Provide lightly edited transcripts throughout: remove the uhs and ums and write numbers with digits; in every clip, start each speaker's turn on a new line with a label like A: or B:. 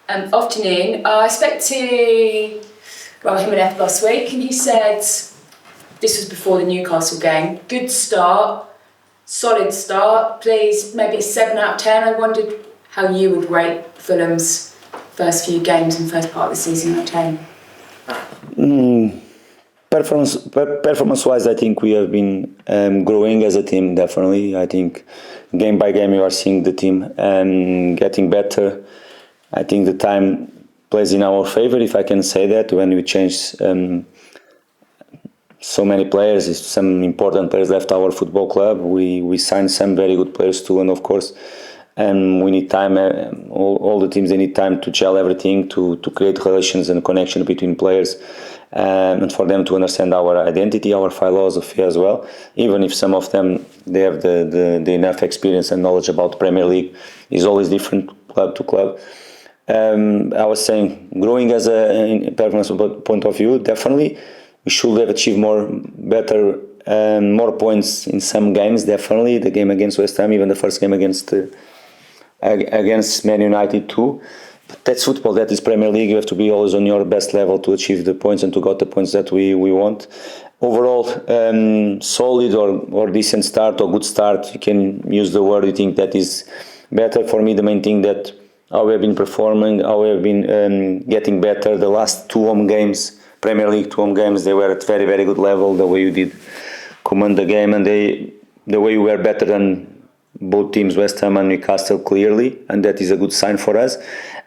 A: Afternoon. I spoke to Emile last week, and he said this was before the Newcastle game. Good start, solid start. Please, maybe a 7 out of 10. I wondered how you would rate Fulham's first few games and first part of the season out of 10.
B: Performance-wise, I think we have been growing as a team, definitely. I think game by game you are seeing the team getting better. I think the time plays in our favor, if I can say that, when we change so many players. Some important players left our football club. We signed some very good players too, and of course we need time. All the teams, they need time to gel everything, to create relations and connection between players, and for them to understand our identity, our philosophy as well. Even if some of them, they have the enough experience and knowledge about Premier League, is always different club to club. I was saying, growing as a performance point of view, definitely we should have achieved more points in some games. Definitely the game against West Ham, even the first game against Man United too. But that's football. That is Premier League. You have to be always on your best level to achieve the points and to get the points that we want. Overall, solid or decent start or good start. You can use the word you think that is better. For me, the main thing that how we have been performing, how we have been getting better. The last 2 home games, Premier League 2 home games, they were at very, very good level. The way you did command the game, and the way you were better than both teams, West Ham and Newcastle, clearly, and that is a good sign for us.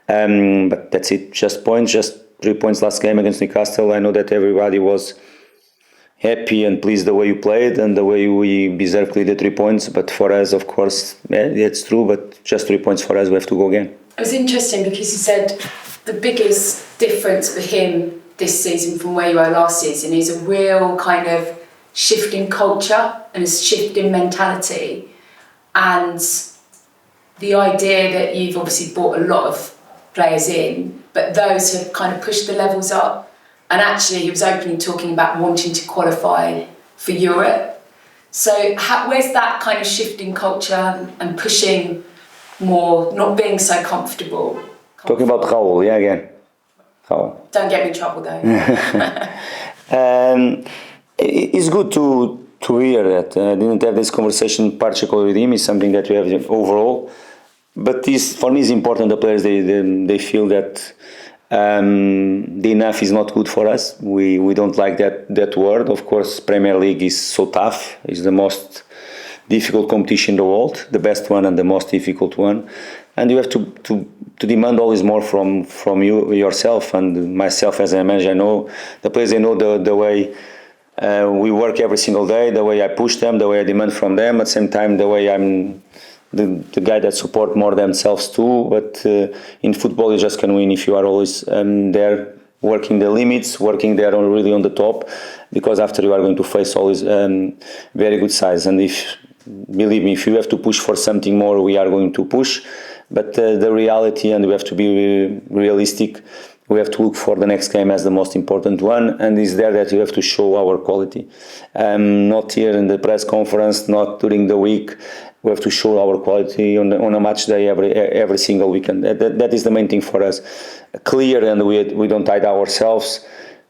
B: But that's it, just 3 points last game against Newcastle. I know that everybody was happy and pleased the way you played and the way we deserve the 3 points. But for us, of course, it's true, but just 3 points for us, we have to go again.
A: It was interesting because he said the biggest difference for him this season from where you were last season is a real kind of shift in culture and a shift in mentality, and the idea that you've obviously brought a lot of players in, but those have kind of pushed the levels up. And actually he was openly talking about wanting to qualify for Europe. So where's that kind of shift in culture and pushing more, not being so comfortable?
B: Talking about Rowe, again. Rowe.
A: Don't get me in trouble though.
B: It's good to hear that. I didn't have this conversation particularly with him. It's something that we have overall. But this, for me, is important. The players, they feel that the enough is not good for us. We don't like that word. Of course, Premier League is so tough. It's the most difficult competition in the world, the best one and the most difficult one. And you have to demand always more from you yourself and myself as a manager. I know the players, they know the way we work every single day, the way I push them, the way I demand from them. At the same time, the way I'm the guy that support more themselves too. But in football, you just can win if you are always there, working the limits, working there really on the top. Because after you are going to face always very good sides. And believe me, if you have to push for something more, we are going to push. But the reality, and we have to be realistic, we have to look for the next game as the most important one, and it's there that you have to show our quality. Not here in the press conference, not during the week. We have to show our quality on a match day every single weekend. That is the main thing for us. Clear, and we don't hide ourselves.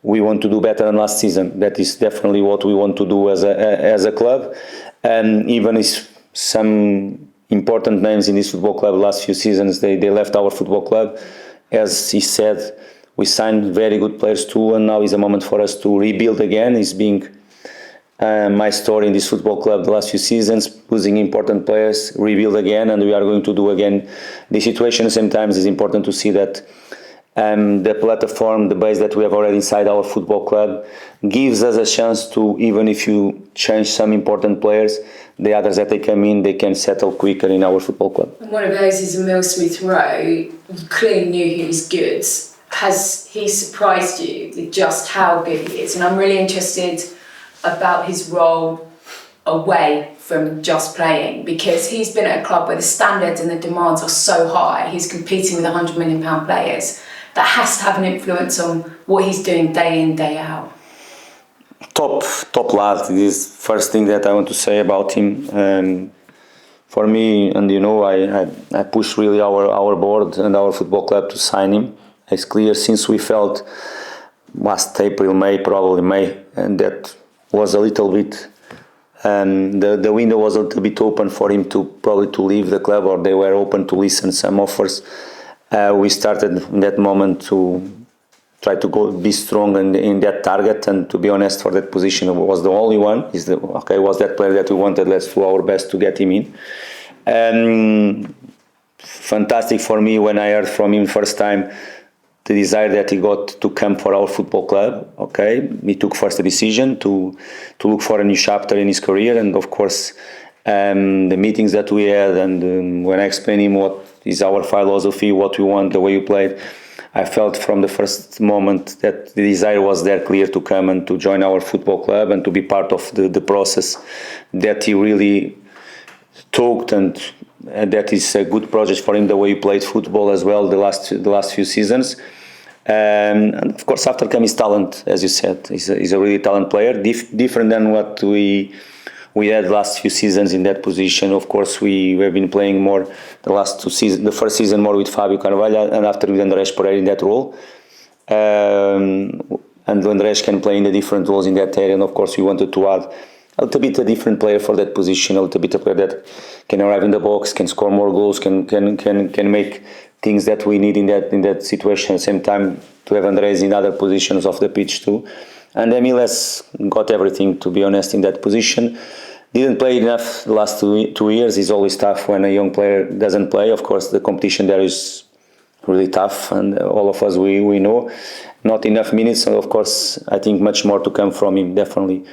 B: We want to do better than last season. That is definitely what we want to do as a club. And even if some important names in this football club last few seasons, they left our football club. As he said, we signed very good players too, and now is a moment for us to rebuild again. It's being my story in this football club the last few seasons, losing important players, rebuild again, and we are going to do again. The situation sometimes is important to see that the platform, the base that we have already inside our football club gives us a chance to, even if you change some important players, the others that they come in, they can settle quicker in our football club.
A: And one of those is Emile Rowe. You clearly knew he was good. Has he surprised you with just how good he is? And I'm really interested about his role away from just playing, because he's been at a club where the standards and the demands are so high. He's competing with £100 million players. That has to have an influence on what he's doing day in, day out.
B: Top lad. This first thing that I want to say about him. for me, and I pushed really our board and our football club to sign him. It's clear since we felt last April, probably May, and that was a little bit. The window was a little bit open for him to leave the club, or they were open to listen some offers. We started in that moment to try to be strong in that target, and to be honest, for that position was the only one. Was that player that we wanted? Let's do our best to get him in. Fantastic for me when I heard from him first time the desire that he got to come for our football club. He took first a decision to look for a new chapter in his career, and of course the meetings that we had, and when I explained him what is our philosophy, what we want, the way we played, I felt from the first moment that the desire was there, clear, to come and to join our football club and to be part of the process that he really talked, and that is a good project for him, the way he played football as well the last few seasons. And of course, after came his talent, as you said, he's a really talented player, different than what we had last few seasons in that position. Of course, we have been playing more the last 2 seasons, the first season more with Fábio Carvalho, and after with Andrés Pereira in that role. And Andrés can play in the different roles in that area, and of course we wanted to add a little bit a different player for that position, a little bit a player that can arrive in the box, can score more goals, can make things that we need in that situation. At the same time, to have Andrés in other positions of the pitch too. And Emile has got everything, to be honest, in that position. Didn't play enough the last 2 years. It's always tough when a young player doesn't play. Of course, the competition there is really tough, and all of us we know. Not enough minutes, and of course, I think much more to come from him, definitely.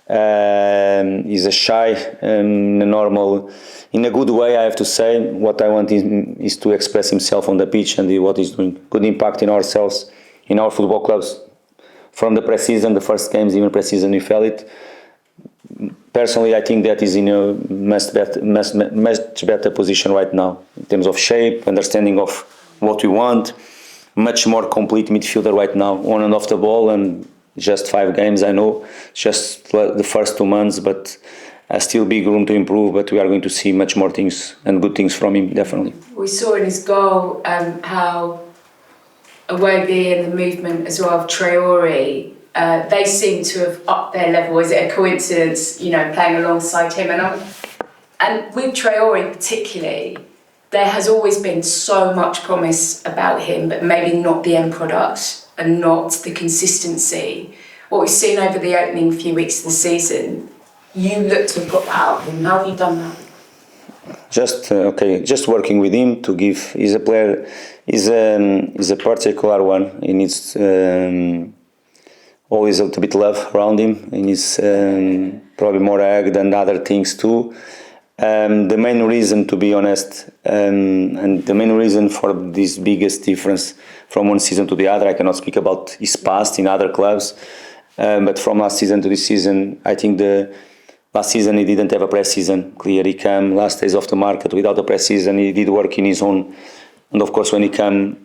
B: He's a shy and in a good way, I have to say. What I want is to express himself on the pitch, and what he's doing. Good impact in ourselves, in our football clubs. From the pre-season, the first games, even pre-season, we felt it. Personally, I think that is in a much better position right now in terms of shape, understanding of what we want. Much more complete midfielder right now, on and off the ball, and just 5 games. I know, just the first 2 months, but still big room to improve. But we are going to see much more things and good things from him, definitely.
A: We saw in his goal how Iwobi and the movement as well of Traore, they seem to have upped their level. Is it a coincidence, playing alongside him? And with Traore particularly, there has always been so much promise about him, but maybe not the end product and not the consistency. What we've seen over the opening few weeks of the season, you look to have got that out of him. How have you done that?
B: Just working with him to give. He's a player. He's a particular one. He needs always a little bit love around him. He needs probably more egg than other things too. The main reason, to be honest, and the main reason for this biggest difference from one season to the other, I cannot speak about his past in other clubs, but from last season to this season, I think last season he didn't have a pre-season. Clear, he came last days of the market without a pre-season. He did work in his own, and of course when he came,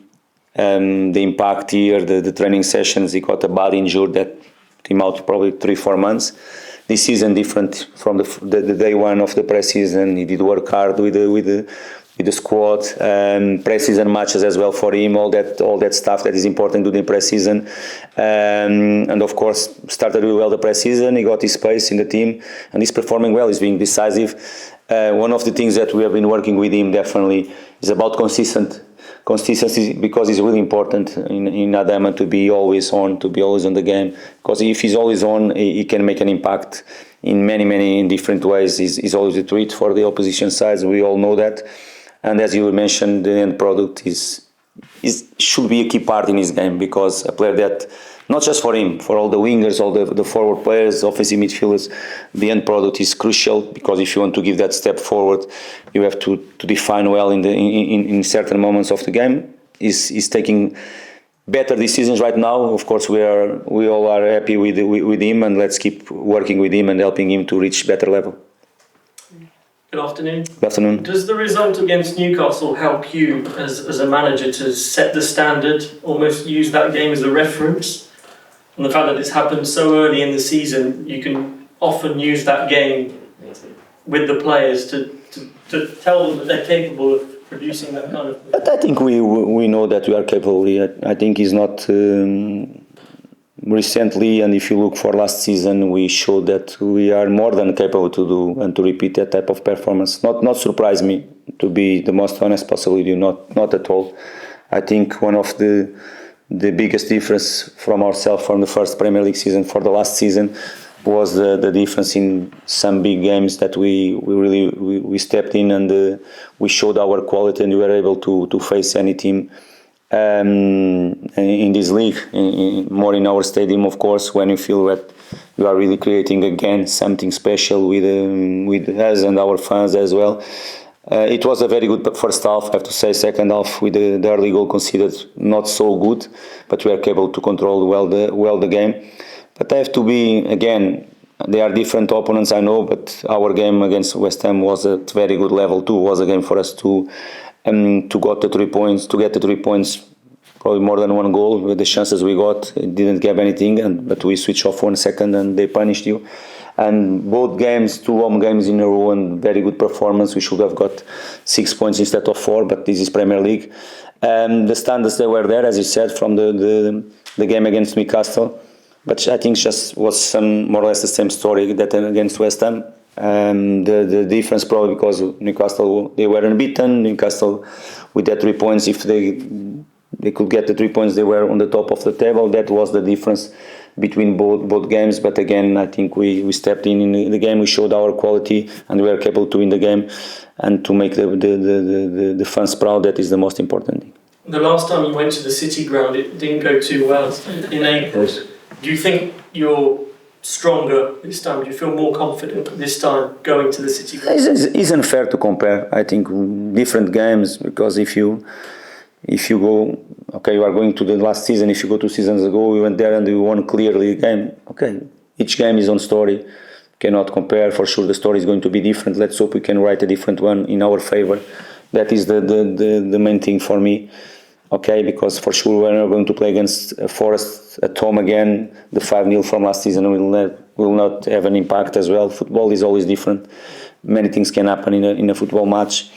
B: the impact here, the training sessions, he got a bad injury that took him out probably 3-4 months. This season different from the day one of the pre-season. He did work hard with the squad, pre-season matches as well for him. All that stuff that is important to do in pre-season, and of course started really well the pre-season. He got his space in the team, and he's performing well. He's being decisive. One of the things that we have been working with him definitely is about consistency, because it's really important in Adama to be always on the game. Because if he's always on, he can make an impact in many different ways. He's always a threat for the opposition sides. We all know that. And as you mentioned, the end product should be a key part in his game, because a player that, not just for him, for all the wingers, all the forward players, offensive midfielders, the end product is crucial, because if you want to give that step forward, you have to define well in certain moments of the game. He's taking better decisions right now. Of course, we all are happy with him, and let's keep working with him and helping him to reach better level.
C: Good afternoon.
B: Good afternoon.
C: Does the result against Newcastle help you as a manager to set the standard, almost use that game as a reference? And the fact that it's happened so early in the season, you can often use that game with the players to to tell them that they're capable of producing that kind of...
B: But I think we know that we are capable. I think it's not recently, and if you look for last season, we showed that we are more than capable to do and to repeat that type of performance. Not surprise me, to be the most honest possible with you, not at all. I think one of the biggest difference from ourselves from the first Premier League season for the last season was the difference in some big games that we really stepped in, and we showed our quality, and we were able to face any team in this league, more in our stadium, of course, when you feel that you are really creating again something special with us and our fans as well. It was a very good first half, I have to say. Second half, with the early goal conceded, not so good, but we are capable to control well the game. But I have to be, again, they are different opponents, I know, but our game against West Ham was at very good level too. It was a game for us to get the 3 points, probably more than one goal. With the chances we got, it didn't give anything, but we switched off 1 second and they punished you. And both games, 2 home games in a row, and very good performance. We should have got 6 points instead of 4, but this is Premier League. The standards, they were there, as you said, from the game against Newcastle. But I think just was more or less the same story that against West Ham. The difference probably because Newcastle, they were unbeaten. Newcastle, with that 3 points, if they could get the 3 points, they were on the top of the table. That was the difference between both games. But again, I think we stepped in the game. We showed our quality, and we were capable to win the game and to make the fans proud. That is the most important thing.
C: The last time you went to the City ground, it didn't go too well in April.
B: Yes.
C: Do you think you're stronger this time? Do you feel more confident this time going to the City ground?
B: It's unfair to compare. I think different games, because if you go, okay, you are going to the last season. If you go 2 seasons ago, we went there and we won clearly the game. Okay, each game is own story. Cannot compare. For sure, the story is going to be different. Let's hope we can write a different one in our favor. That is the main thing for me. Okay, because for sure we're not going to play against Forest at home again. The 5-0 from last season will not have an impact as well. Football is always different. Many things can happen in a football match.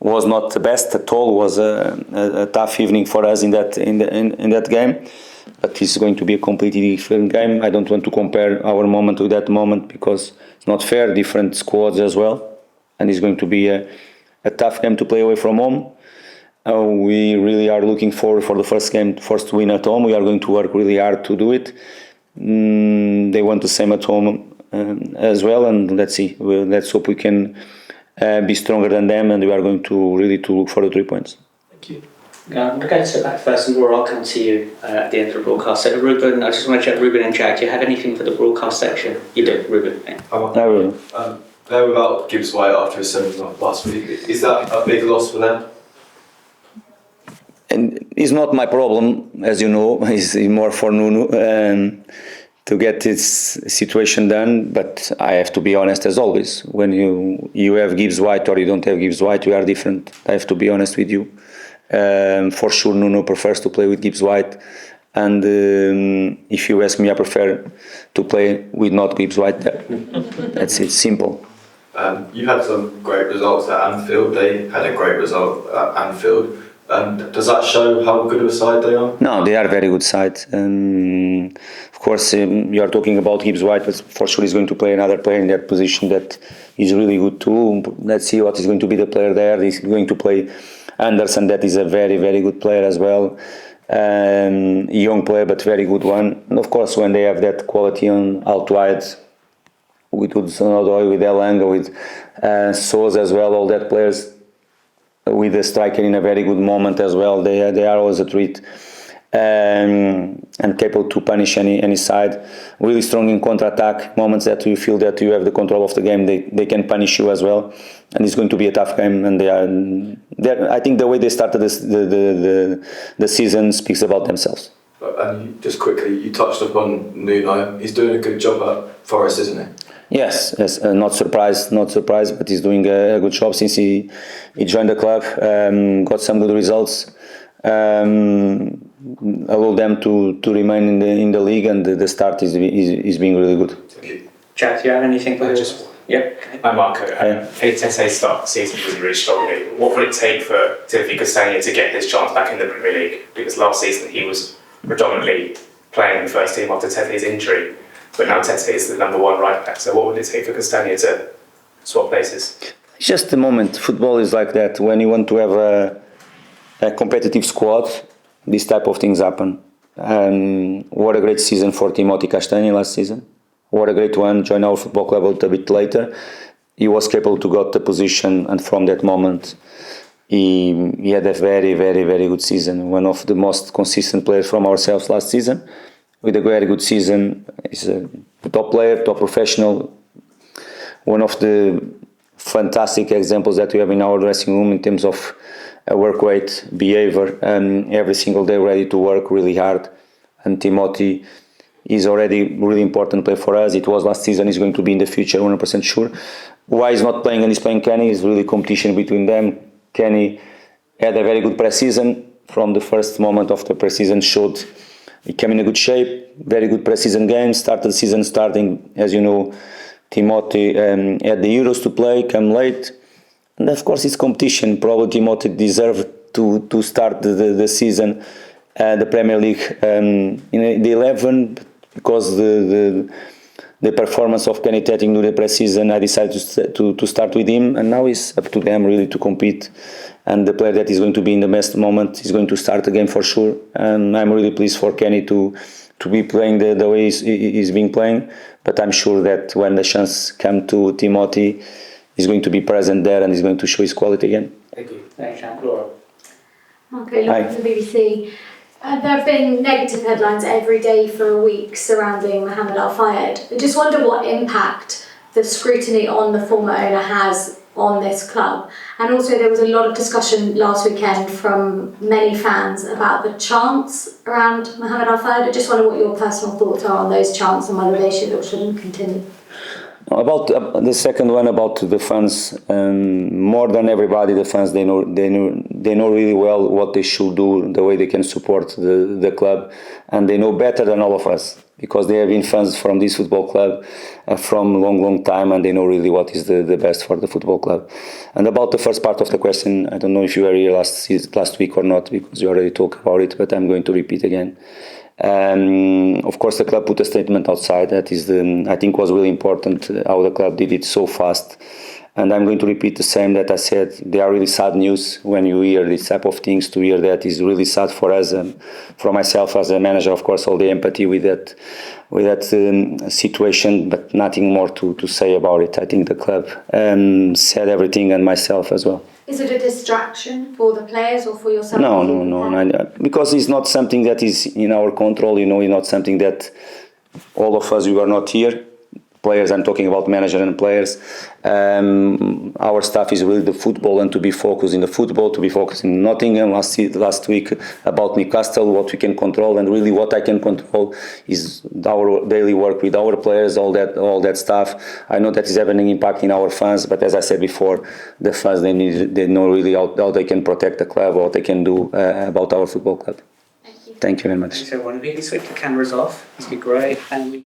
B: Was not the best at all. Was a tough evening for us in that game. But it's going to be a completely different game. I don't want to compare our moment with that moment because it's not fair. Different squads as well, and it's going to be a tough game to play away from home. We really are looking forward for the first win at home. We are going to work really hard to do it. They want the same at home as well, and let's see. Let's hope we can be stronger than them, and we are going to really to look for the 3 points.
C: Thank you.
D: I'm going to sit back first, and Laura, I'll come to you at the end of the broadcast. So, Ruben, I just want to check, Ruben and Jack, do you have anything for the broadcast section? You do, Ruben. Yeah.
B: I will.
E: They're without Gibbs-White after his send-off last week. Is that a big loss for them?
B: And it's not my problem, as you know. It's more for Nuno to get this situation done. But I have to be honest, as always. When you have Gibbs-White or you don't have Gibbs-White, we are different. I have to be honest with you. For sure, Nuno prefers to play with Gibbs-White. And if you ask me, I prefer to play with not Gibbs-White there. That's it, simple.
E: You had some great results at Anfield. They had a great result at Anfield. Does that show how good of a side they are?
B: No, they are a very good side. Of course, you are talking about Gibbs-White, but for sure he's going to play another player in that position that is really good too. Let's see what is going to be the player there. He's going to play Anderson, that is a very, very good player as well. Young player, but very good one. And of course, when they have that quality on out wide, with Hudson-Odoi, with Elanga, with Sousa as well, all that players, with the striker in a very good moment as well. They are always a threat and capable to punish any side. Really strong in counter-attack, moments that you feel that you have the control of the game, they can punish you as well. And it's going to be a tough game. And I think the way they started the season speaks about themselves.
E: And just quickly, you touched upon Nuno. He's doing a good job at Forest, isn't he?
B: Yes. Not surprised, but he's doing a good job since he joined the club. Got some good results. Allow them to remain in the league, and the start is being really good.
E: Thank you.
D: Jack, do you have anything for
F: I
D: this? Yeah.
F: Hi Marco.
B: Hi.
F: Tete started the season really strongly. What would it take for Tete Castagne to get his chance back in the Premier League? Because last season he was predominantly playing in the first team after Tete's injury, but now Tete is the number one right back. So what would it take for Castagne to swap places?
B: It's just the moment. Football is like that. When you want to have a competitive squad, these type of things happen. What a great season for Tete Castagne last season. What a great one. Joined our football club a bit later. He was capable to get the position, and from that moment, he had a very, very, very good season. One of the most consistent players from ourselves last season, with a very good season. He's a top player, top professional. One of the fantastic examples that we have in our dressing room in terms of work rate, behavior, and every single day ready to work really hard. And Timothy is already really important player for us. It was last season, he's going to be in the future, 100% sure. Why he's not playing and he's playing Kenny is really competition between them. Kenny had a very good pre-season. From the first moment of the pre-season showed he came in a good shape, very good pre-season game, started the season starting, as you know, Timothy had the Euros to play, come late. And of course it's competition. Probably Timothy deserved to start the season, the Premier League in the 11, because the performance of Kenny Tete during the pre-season, I decided to start with him, and now it's up to them really to compete. And the player that is going to be in the best moment is going to start the game for sure. And I'm really pleased for Kenny to be playing the way he's been playing. But I'm sure that when the chance comes to Timothy, he's going to be present there and he's going to show his quality again.
D: Thank you. Thanks, Laura.
G: Marco, Laura from the BBC. There have been negative headlines every day for a week surrounding Mohamed Al Fayed. I just wonder what impact the scrutiny on the former owner has on this club. And also there was a lot of discussion last weekend from many fans about the chants around Mohamed Al Fayed. I just wonder what your personal thoughts are on those chants and whether they should or shouldn't continue.
B: About the second one, about the fans, more than everybody, the fans, they know really well what they should do, the way they can support the club, and they know better than all of us, because they have been fans from this football club from long time, and they know really what is the best for the football club. And about the first part of the question, I don't know if you were here last week or not, because you already talked about it, but I'm going to repeat again. Of course, the club put a statement outside. That is, I think, was really important how the club did it so fast. And I'm going to repeat the same that I said. They are really sad news when you hear this type of things. To hear that is really sad for us, and for myself as a manager. Of course, all the empathy with that situation, but nothing more to say about it. I think the club said everything, and myself as well.
G: Is it a distraction for the players or for yourself?
B: No, because it's not something that is in our control. You know, it's not something that all of us, we are not here. Players, I'm talking about manager and players. Our staff is really the football, and to be focused in the football, to be focused in Nottingham. Last week about Newcastle, what we can control, and really what I can control is our daily work with our players, all that stuff. I know that is having an impact in our fans, but as I said before, the fans, they know really how they can protect the club, what they can do about our football club.
G: Thank you.
B: Thank you very much.
D: So, one of you, switch the cameras off. This would be great. And